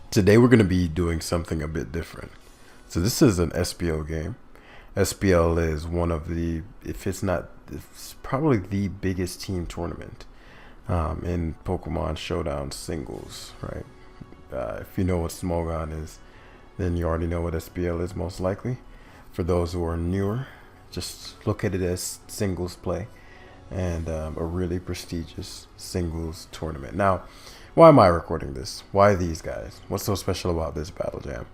Today we're going to be doing something a bit different. So this is an SPL game. SPL is one of the, if it's not, it's probably the biggest team tournament in Pokemon Showdown singles, right? If you know what Smogon is, then you already know what SPL is most likely. For those who are newer, just look at it as singles play and a really prestigious singles tournament. Now, why am I recording this? Why these guys? What's so special about this battle jam?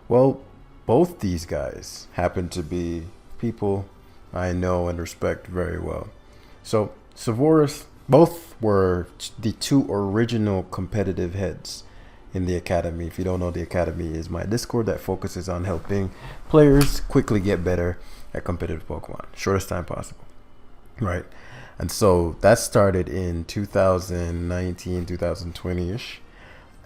Well, both these guys happen to be people I know and respect very well. So, Savouras, both were the two original competitive heads in the academy. If you don't know, the academy is my Discord that focuses on helping players quickly get better at competitive Pokemon, shortest time possible, right? And so that started in 2019, 2020-ish.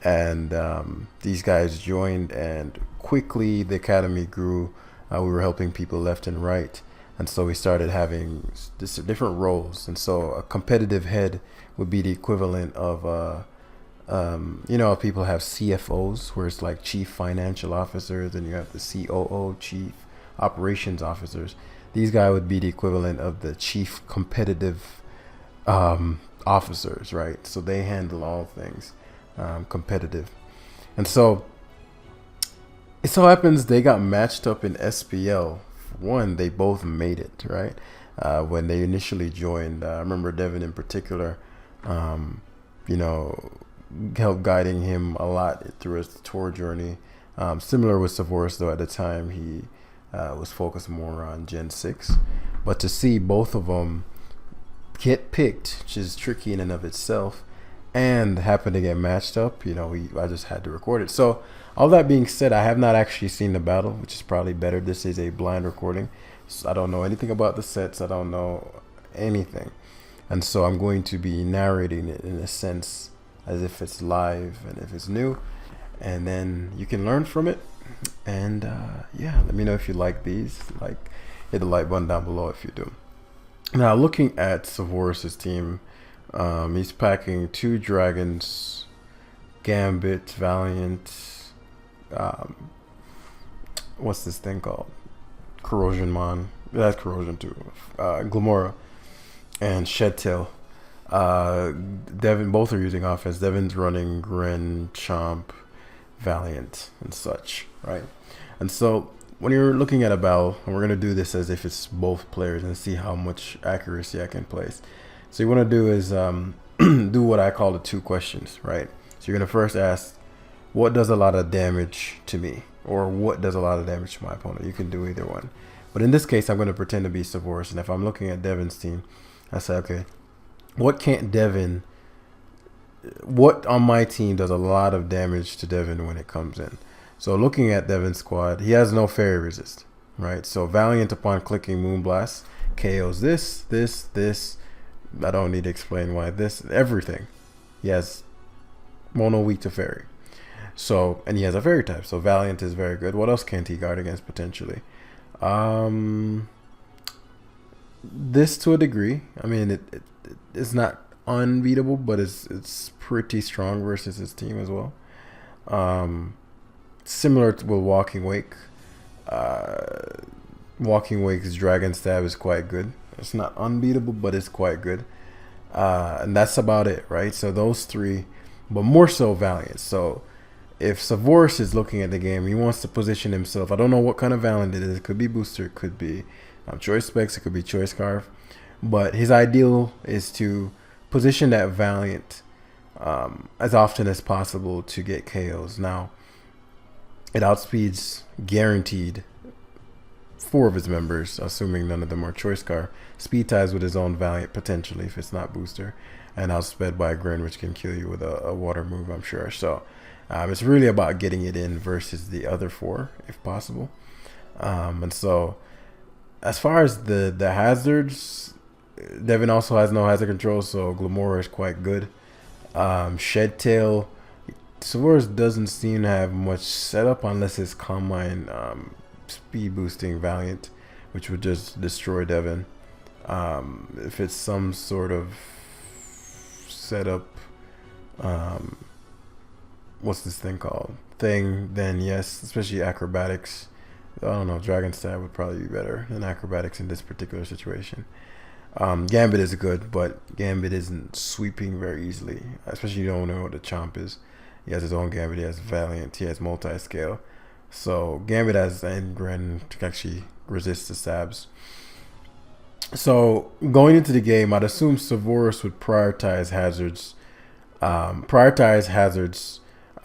And these guys joined, and quickly the academy grew. We were helping people left and right. And so we started having different roles. And so a competitive head would be the equivalent of, people have CFOs, where it's like chief financial officers, and you have the COO, chief operations officers. These guys would be the equivalent of the chief competitive officers, right? So they handle all things competitive. And so it so happens they got matched up in SPL. One, they both made it, right? When they initially joined, I remember Devin in particular, helped guiding him a lot through his tour journey. Similar with Savouras, though, at the time he was focused more on Gen 6. But to see both of them get picked, which is tricky in and of itself, and happen to get matched up, I just had to record it. So all that being said, I have not actually seen the battle, which is probably better. This is a blind recording. So I don't know anything about the sets. I don't know anything. And so I'm going to be narrating it in a sense as if it's live and if it's new. And then you can learn from it. And let me know if you like these. Hit the like button down below if you do. Now, looking at Savouras' team, he's packing 2 dragons, Gambit, Valiant, what's this thing called? Corrosion Mon. That's Corrosion too. Glamora and Shedtail. Devin, both are using offense. Devin's running Gren, Chomp, Valiant, and such, right? And so when you're looking at a battle, and we're going to do this as if it's both players and see how much accuracy I can place. So you want to do is do what I call the 2 questions, right? So you're going to first ask, what does a lot of damage to me? Or what does a lot of damage to my opponent? You can do either one. But in this case, I'm going to pretend to be Savouras. And if I'm looking at Devin's team, I say, okay, what on my team does a lot of damage to Devin when it comes in? So looking at Devin's squad, he has no fairy resist, right? So Valiant, upon clicking Moonblast, KOs this. I don't need to explain why everything. He has mono weak to fairy. So, and he has a fairy type. So Valiant is very good. What else can't he guard against potentially? This to a degree. I mean, it's not unbeatable, but it's pretty strong versus his team as well. Similar to with Walking Wake. Walking Wake's Dragon Stab is quite good. It's not unbeatable, but it's quite good. And that's about it, right? So those 3, but more so Valiant. So if Savouras is looking at the game, he wants to position himself. I don't know what kind of Valiant it is. It could be Booster, it could be Choice Specs, it could be Choice Scarf. But his ideal is to position that Valiant as often as possible to get KOs. Now, it outspeeds guaranteed 4 of his members, assuming none of them are Choice Scarf. Speed ties with his own Valiant, potentially, if it's not Booster. And outsped by Grin, which can kill you with a water move, I'm sure. So it's really about getting it in versus the other 4, if possible. And so as far as the hazards, Devin also has no hazard control, so Glamora is quite good. Shedtail, Savouras doesn't seem to have much setup unless it's Combine speed boosting Valiant, which would just destroy Devin. If it's some sort of setup, what's this thing called? Thing, then yes, especially acrobatics. I don't know, Dragon Stab would probably be better than acrobatics in this particular situation. Gambit is good, but Gambit isn't sweeping very easily, especially you don't know what the Chomp is. He has his own Gambit, he has Valiant, he has multi-scale. So Gambit has and Gren to actually resist the stabs. So going into the game, I'd assume Savouras would prioritize hazards.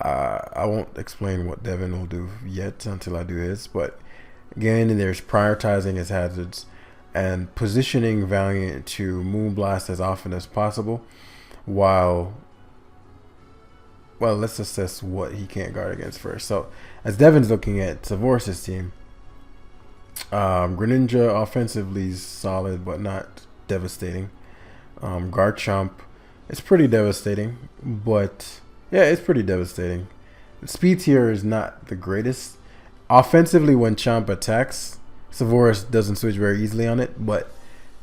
I won't explain what Devin will do yet until I do his, but again, there's prioritizing his hazards and positioning Valiant to Moonblast as often as possible while, well, let's assess what he can't guard against first. So as Devin's looking at Savouras' team, Greninja offensively is solid but not devastating. Garchomp, it's pretty devastating, but yeah, it's pretty devastating. The speed tier is not the greatest. Offensively, when Chomp attacks, Savouras doesn't switch very easily on it, but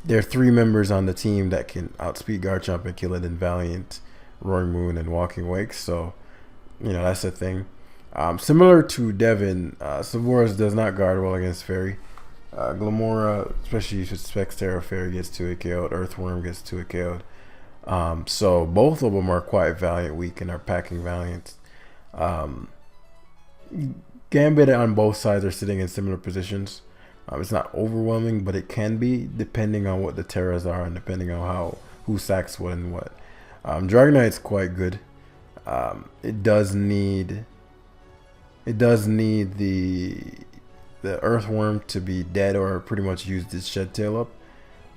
there are 3 members on the team that can outspeed Garchomp and kill it in Valiant, Roaring Moon, and Walking Wake. So, that's the thing. Similar to Devin, Savouras does not guard well against Fairy. Glamora, especially if it Specs Terra, Fairy gets 2-hit KO'd, Earthworm gets 2-hit KO'd. So both of them are quite Valiant weak and are packing Valiant. Gambit on both sides are sitting in similar positions. It's not overwhelming, but it can be depending on what the Terras are and depending on who sacks what and what. Dragonite's quite good. It does need the Earthworm to be dead or pretty much use its Shed Tail up.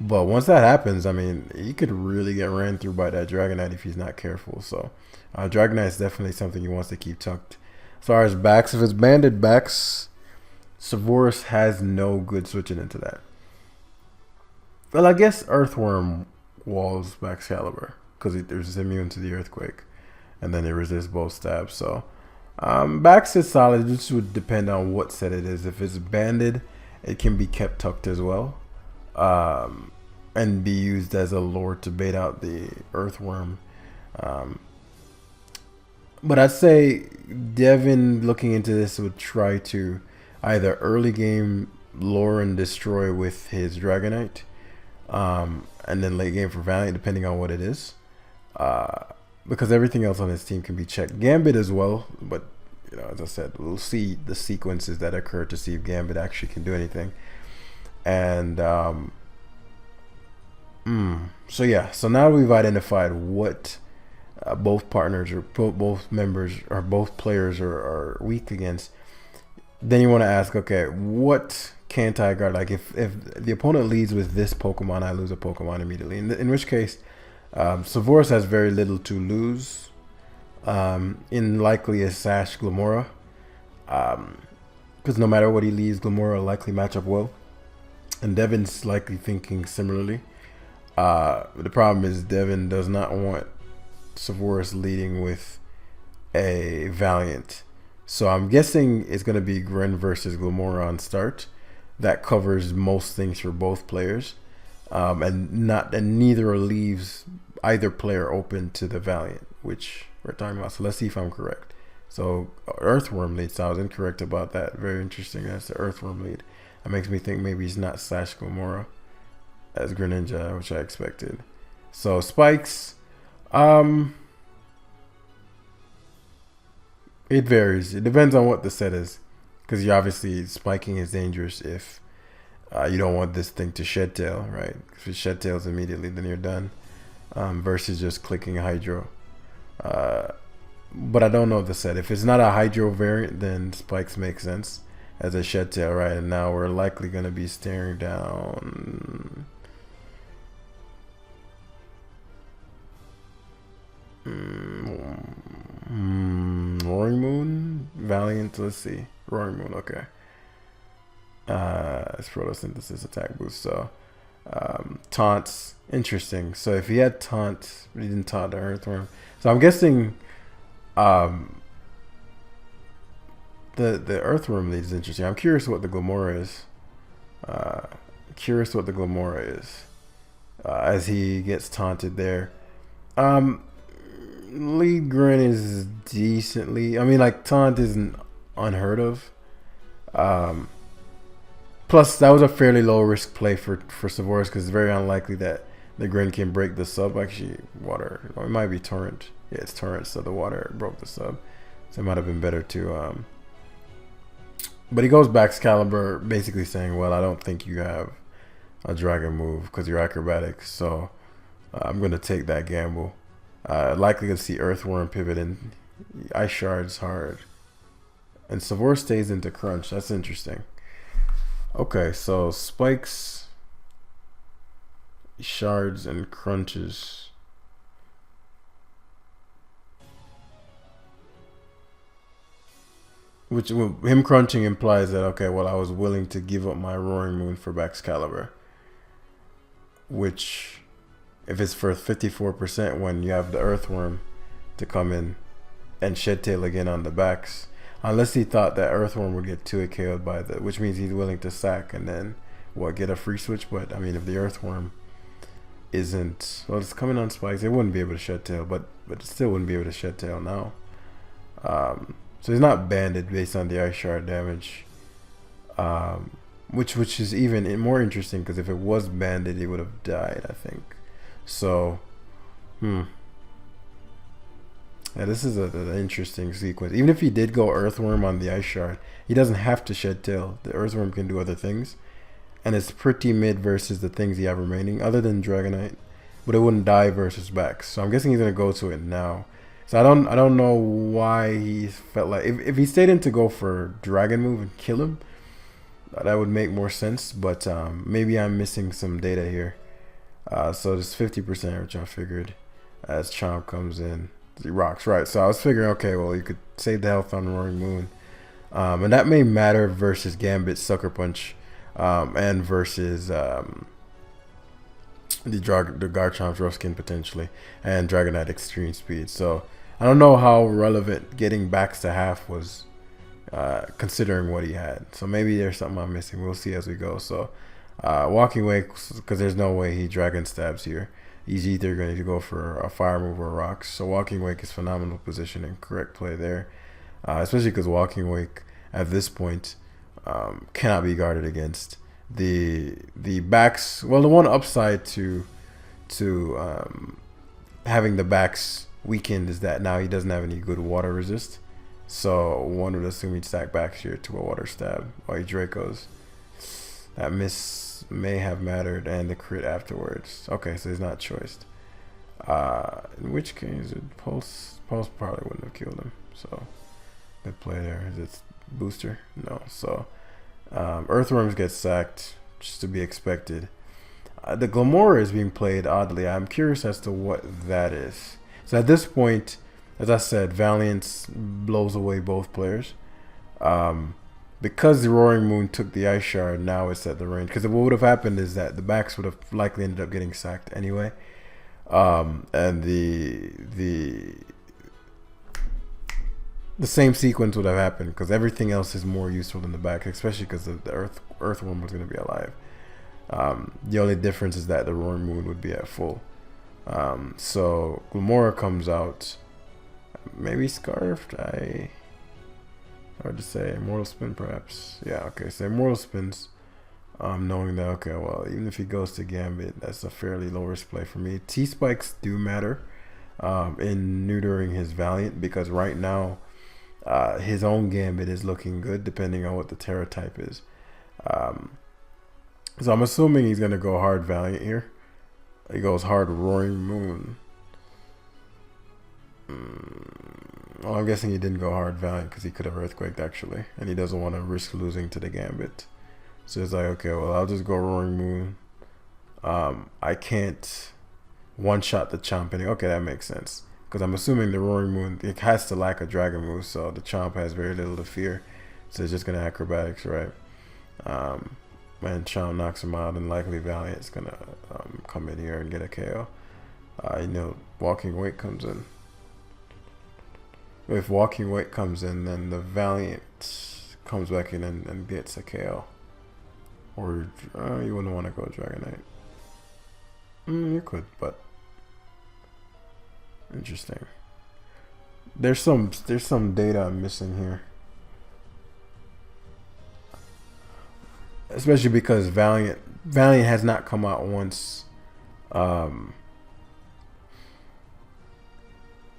But once that happens, I mean, he could really get ran through by that Dragonite if he's not careful. So Dragonite is definitely something he wants to keep tucked. As far as backs, if it's banded backs, Savouras has no good switching into that. Well, I guess Earthworm walls Excalibur because it is immune to the Earthquake. And then it resists both stabs. So backs is solid. It just would depend on what set it is. If it's banded, it can be kept tucked as well. And be used as a lure to bait out the Earthworm. But I'd say Devin, looking into this, would try to either early game lure and destroy with his Dragonite, and then late game for Valiant, depending on what it is. Because everything else on his team can be checked. Gambit as well, but as I said, we'll see the sequences that occur to see if Gambit actually can do anything. And so now we've identified what both partners or both members or both players are weak against. Then you want to ask, okay, what can't I guard? Like if the opponent leads with this Pokemon, I lose a Pokemon immediately. In which case, Savouras has very little to lose. In likely a Sash Glamora, because no matter what he leaves, Glamora will likely match up well. And Devin's likely thinking similarly. The problem is Devin does not want Savouras leading with a Valiant. So I'm guessing it's going to be Gren versus Glamora on start. That covers most things for both players. And neither leaves either player open to the Valiant, which we're talking about. So let's see if I'm correct. So Earthworm lead. So I was incorrect about that. Very interesting. That's the Earthworm lead. That makes me think maybe he's not Sash Glamora as Greninja, which I expected. So spikes, it varies. It depends on what the set is, because you obviously spiking is dangerous if you don't want this thing to Shed Tail, right? If it Shed Tails immediately, then you're done. Versus just clicking Hydro. But I don't know the set. If it's not a Hydro variant, then spikes make sense as a Shed Tail, right? And now we're likely going to be staring down Roaring Moon, Valiant. Let's see, Roaring Moon. Okay. It's photosynthesis attack boost. So taunts, interesting. So if he had taunt, but he didn't taunt the Earthworm. So I'm guessing the Earthworm lead is interesting. I'm curious what the Glamora is. As he gets taunted there. Lead Grin is decently. I mean, like taunt isn't unheard of. Um, Plus, that was a fairly low risk play for Savouras because it's very unlikely that the Grin can break the sub. Actually, water. Or it might be torrent. Yeah, it's torrent, so the water broke the sub. So it might have been better to. But he goes back Excalibur, basically saying, "Well, I don't think you have a dragon move because you're acrobatic, so I'm gonna take that gamble." Likely to see Earthworm pivot in. Ice Shards hard. And Savouras stays into Crunch. That's interesting. Okay, so Spikes, Shards, and Crunches. Which, him crunching implies that, okay, well, I was willing to give up my Roaring Moon for Excalibur. Which, if it's for 54% when you have the Earthworm to come in and Shed Tail again on the backs. Unless he thought that Earthworm would get 2 KO'd by the, which means he's willing to sack and then get a free switch. But I mean, if the Earthworm isn't, well, it's coming on Spikes, it wouldn't be able to Shed Tail, but it still wouldn't be able to Shed Tail now. So he's not banded based on the Ice Shard damage, which is even more interesting because if it was banded, he would have died, I think. So, yeah, this is an interesting sequence. Even if he did go Earthworm on the Ice Shard, he doesn't have to Shed Tail. The Earthworm can do other things. And it's pretty mid versus the things he have remaining, other than Dragonite. But it wouldn't die versus Bex. So I'm guessing he's going to go to it now. So I don't know why he felt like... If he stayed in to go for Dragon Move and kill him, that would make more sense. But maybe I'm missing some data here. So there's 50%, which I figured, as Chomp comes in. He rocks, right. So I was figuring, okay, well, you could save the health on Roaring Moon. And that may matter versus Gambit, Sucker Punch, and versus the Garchomp's Rough Skin potentially, and Dragonite Extreme Speed. So I don't know how relevant getting backs to half was, considering what he had. So maybe there's something I'm missing. We'll see as we go. So Walking Wake, because there's no way he Dragon Stabs here. He's either going to go for a Fire Move or Rocks. So Walking Wake is phenomenal positioning. Correct play there. Especially because Walking Wake at this point cannot be guarded against. The backs, well, the one upside to having the backs weakened is that now he doesn't have any good water resist. So one would assume he'd stack backs here to a water stab while he Dracos. That miss may have mattered, and the crit afterwards. Okay, so he's not choiced. In which case, Pulse probably wouldn't have killed him. So good play there. Is it booster? No. So Earthworms get sacked, just to be expected. The Glamora is being played oddly. I'm curious as to what that is. So at this point, as I said, Valiance blows away both players. Because the Roaring Moon took the Ice Shard, now it's at the range. Because what would have happened is that the backs would have likely ended up getting sacked anyway. And the same sequence would have happened because everything else is more useful than the back, especially because the Earthworm was going to be alive. The only difference is that the Roaring Moon would be at full. So Glamora comes out. Maybe Scarfed? Hard to say. Immortal Spin, perhaps. Yeah, okay. So Immortal Spins. Knowing that, okay, well, even if he goes to Gambit, that's a fairly low risk play for me. T-Spikes do matter in neutering his Valiant because right now his own Gambit is looking good depending on what the Terra type is. So I'm assuming he's going to go hard Valiant here. He goes hard Roaring Moon. Well, I'm guessing he didn't go hard Valiant because he could have Earthquaked actually, and he doesn't want to risk losing to the Gambit. So it's like, okay, well, I'll just go Roaring Moon. I can't one-shot the Chomp. Okay, that makes sense. Because I'm assuming the Roaring Moon, it has to lack a Dragon move, so the Chomp has very little to fear. So it's just going to Acrobatics, right? When Chomp knocks him out, and likely Valiant's going to come in here and get a KO. Walking Wake comes in. If Walking Wake comes in, then the Valiant comes back in and gets a KO. Or you wouldn't want to go Dragonite. You could, but interesting. There's some data I'm missing here, especially because Valiant has not come out once, um,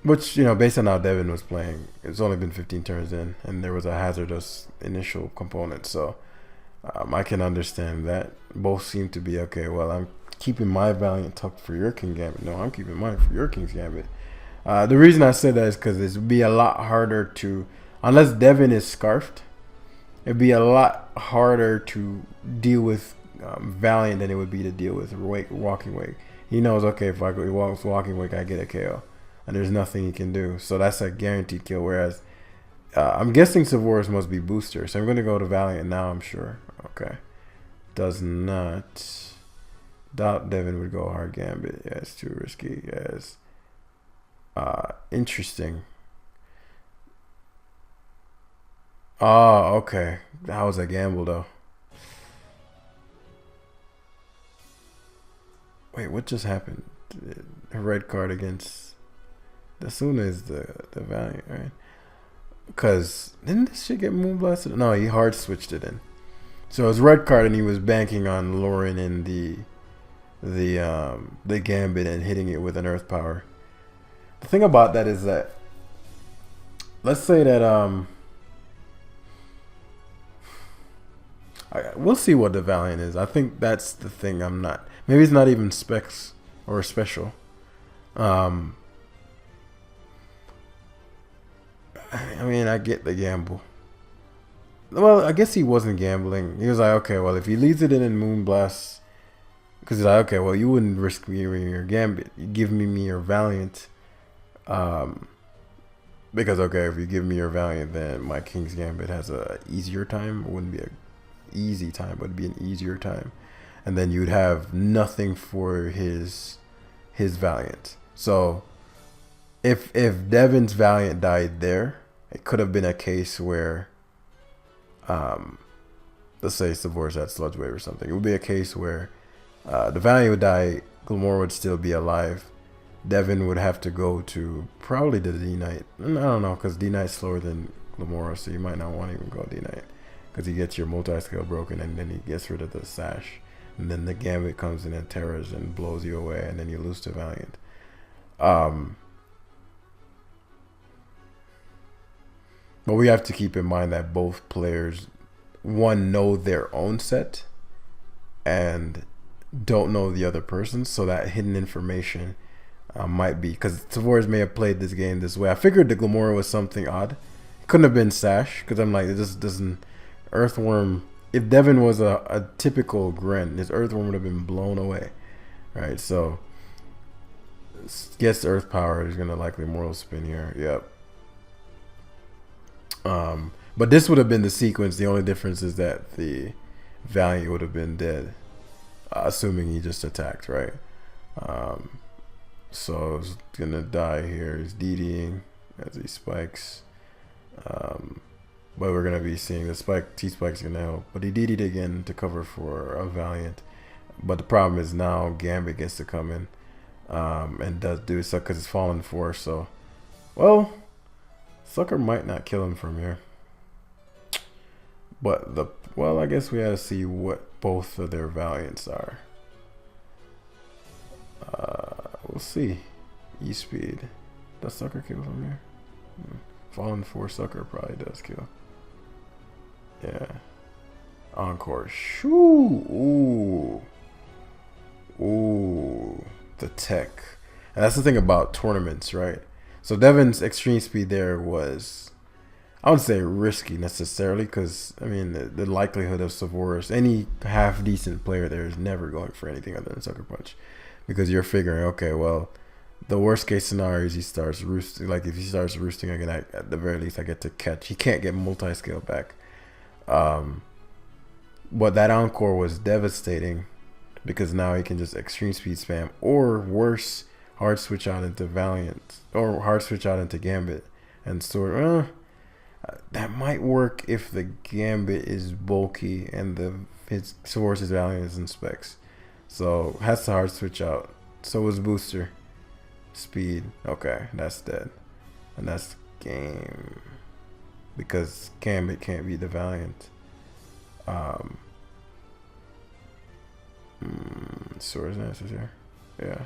which based on how Devin was playing, it's only been 15 turns in, and there was a hazardous initial component, so I can understand that. Both seem to be okay. Well, I'm keeping my Valiant tucked for your King Gambit. No, I'm keeping mine for your King's Gambit. The reason I say that is because it would be a lot harder to, unless Devin is scarfed, it'd be a lot harder to deal with Valiant than it would be to deal with Walking Wake. He knows, okay, if I go Walking Wake, I get a KO, and there's nothing he can do. So that's a guaranteed kill. Whereas I'm guessing Savouras must be booster, so I'm going to go to Valiant now, I'm sure. Okay. Does not. Doubt Devin would go hard Gambit. Yeah, it's too risky. Yes. Interesting. Oh, okay. That was a gamble, though. Wait, what just happened? A red card against the Suna is the Valiant, right? Because didn't this shit get moonblasted? No, he hard switched it in. So it was red card, and he was banking on luring in the Gambit and hitting it with an Earth Power. The thing about that is that, let's say that we'll see what the Valiant is. I think that's the thing. I'm not. Maybe it's not even specs or special. I mean, I get the gamble. Well, I guess he wasn't gambling. He was like, okay, well, if he leaves it in Moonblast, because he's like, okay, well, you wouldn't risk me your Gambit. You give me your Valiant. Because, okay, if you give me your Valiant, then my King's Gambit has a easier time. It wouldn't be a easy time, but it'd be an easier time. And then you'd have nothing for his Valiant. So if Devin's Valiant died there, it could have been a case where let's say Savouras had Sludge Wave or something. It would be a case where the Valiant would die, Glamora would still be alive. Devin would have to go to probably the D-Knight. I don't know, because D-Knight's slower than Glamora, so you might not want to even go D-Knight. Because he gets your multi-scale broken, and then he gets rid of the Sash. And then the Gambit comes in and terrors and blows you away, and then you lose to Valiant. But we have to keep in mind that both players, one, know their own set and don't know the other person, so that hidden information might be, because Savouras may have played this game this way. I figured the Glamora was something odd. It couldn't have been Sash, because I'm like, it just doesn't. Earthworm, if Devin was a typical Gren, his Earthworm would have been blown away, right? So guess Earth Power is gonna likely Mortal Spin here. Yep. But this would have been the sequence. The only difference is that the Valiant would have been dead, assuming he just attacked, right? So he's gonna die here. He's DDing as he spikes. But we're gonna be seeing the T-Spike's gonna help. But he DD'd again to cover for a Valiant. But the problem is now Gambit gets to come in and does do so because it's Fallen Force. So, well, Sucker might not kill him from here. But I guess we gotta see what both of their Valiants are. We'll see. E-Speed. Does Sucker kill from here? Fallen Force Sucker probably does kill. Yeah. Encore. Shoo. Ooh. The tech. And that's the thing about tournaments, right? So Devin's extreme speed there was, I wouldn't say risky necessarily, because, I mean, the likelihood of Savouras, any half-decent player there is never going for anything other than Sucker Punch. Because you're figuring, okay, well, the worst-case scenario is he starts roosting. Like, if he starts roosting again, at the very least, I get to catch. He can't get multi-scale back. But that Encore was devastating, because now he can just extreme speed spam, or worse, hard switch out into Valiant, or hard switch out into Gambit and Sword. That might work if the Gambit is bulky and his Savouras is Valiant is in specs. So has to hard switch out. So is Booster. Speed. Okay, that's dead. And that's game because Gambit can't beat the Valiant. Swords answers here. Yeah.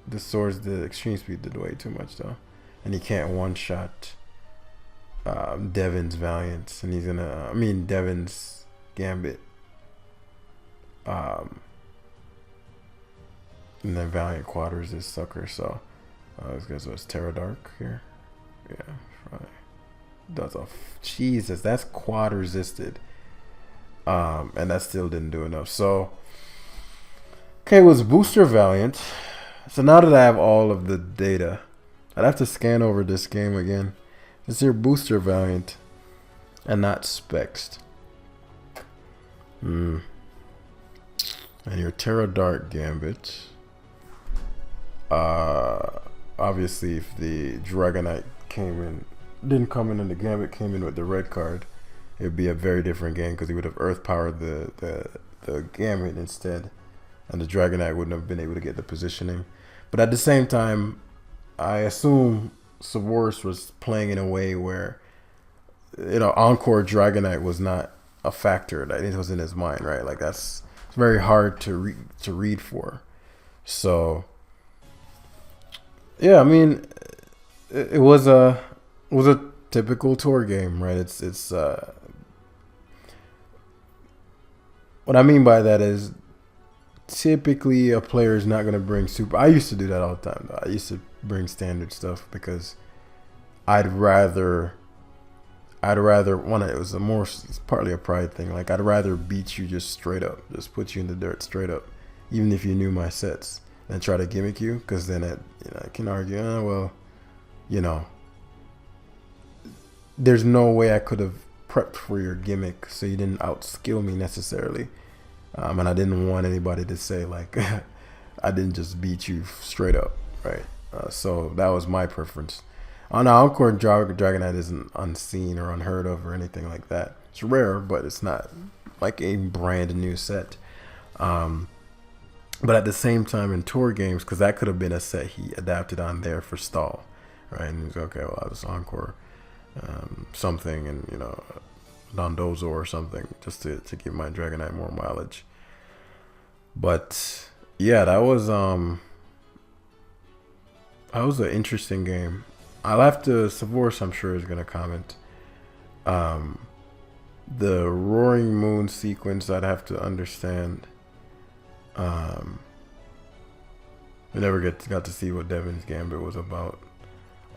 The swords, the extreme speed did way too much though, and he can't one shot Devin's Valiant, and he's gonna. Devin's Gambit. And then Valiant quaders this sucker. So this guy was Terra Dark here. Yeah, right. That's a Jesus. That's quad resisted. And that still didn't do enough. So okay, it was Booster Valiant. So now that I have all of the data, I'd have to scan over this game again. It's your Booster Valiant and not Specs. And your Terra Dark Gambit. Obviously, if the Dragonite didn't come in and the Gambit came in with the red card, it would be a very different game because he would have Earth powered the Gambit instead, and the Dragonite wouldn't have been able to get the positioning. But at the same time, I assume Savouras was playing in a way where, Encore Dragonite was not a factor. That it was in his mind, right? Like it's very hard to read for. So yeah, it was a typical tour game, right? It's what I mean by that is typically a player is not going to bring super. I used to do that all the time, though. I used to bring standard stuff because I'd rather one. It's partly a pride thing. Like I'd rather beat you just straight up, just put you in the dirt straight up, even if you knew my sets, than try to gimmick you. Because then I can argue, there's no way I could have prepped for your gimmick, so you didn't outskill me necessarily. And I didn't want anybody to say like I didn't just beat you straight up, right? So that was my preference. On Encore Dragonite isn't unseen or unheard of or anything like that. It's rare, but it's not like a brand new set. But at the same time in tour games, because that could have been a set he adapted on there for stall, right? And he's okay, well I was Encore something, and Dondozo or something, just to give my Dragonite more mileage. But yeah, that was an interesting game. I'll have to Savouras, I'm sure, is gonna comment. The Roaring Moon sequence, I'd have to understand. I never got to see what Devin's Gambit was about.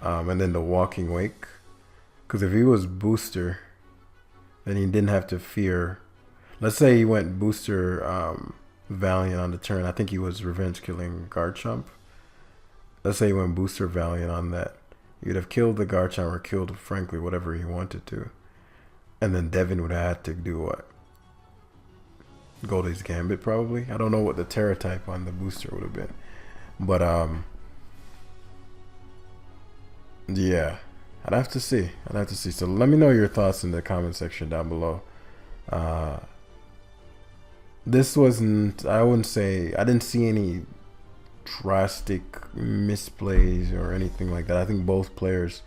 And then the Walking Wake, because if he was booster, then he didn't have to fear. Let's say he went booster Valiant on the turn. I think he was revenge killing Garchomp. Let's say he went booster Valiant on that. You'd have killed the Garchomp or killed, frankly, whatever he wanted to. And then Devin would have had to do what? Goldie's Gambit, probably. I don't know what the Terra type on the booster would have been. But, yeah. I'd have to see. So let me know your thoughts in the comment section down below. This wasn't, I wouldn't say, I didn't see any drastic misplays or anything like that. I think both players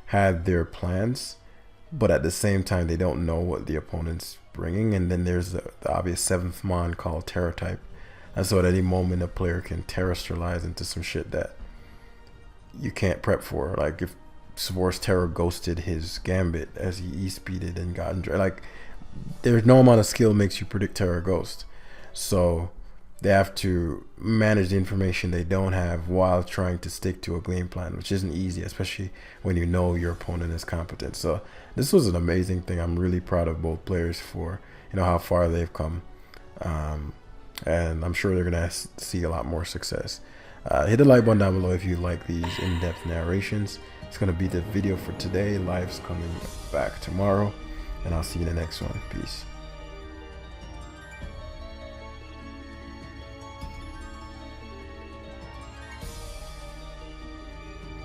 had their plans, but at the same time, they don't know what the opponent's bringing. And then there's the obvious 7th Mon called Terra type. And so at any moment, a player can terrestrialize into some shit that you can't prep for. Like if Savouras Terra ghosted his Gambit as he E-speeded and got like, there's no amount of skill makes you predict Terra Ghost. So they have to manage the information they don't have while trying to stick to a game plan, which isn't easy, especially when you know your opponent is competent. So this was an amazing thing. I'm really proud of both players for how far they've come, and I'm sure they're gonna see a lot more success. Hit the like button down below if you like these in-depth narrations. It's gonna be the video for today. Live's coming back tomorrow, and I'll see you in the next one. Peace.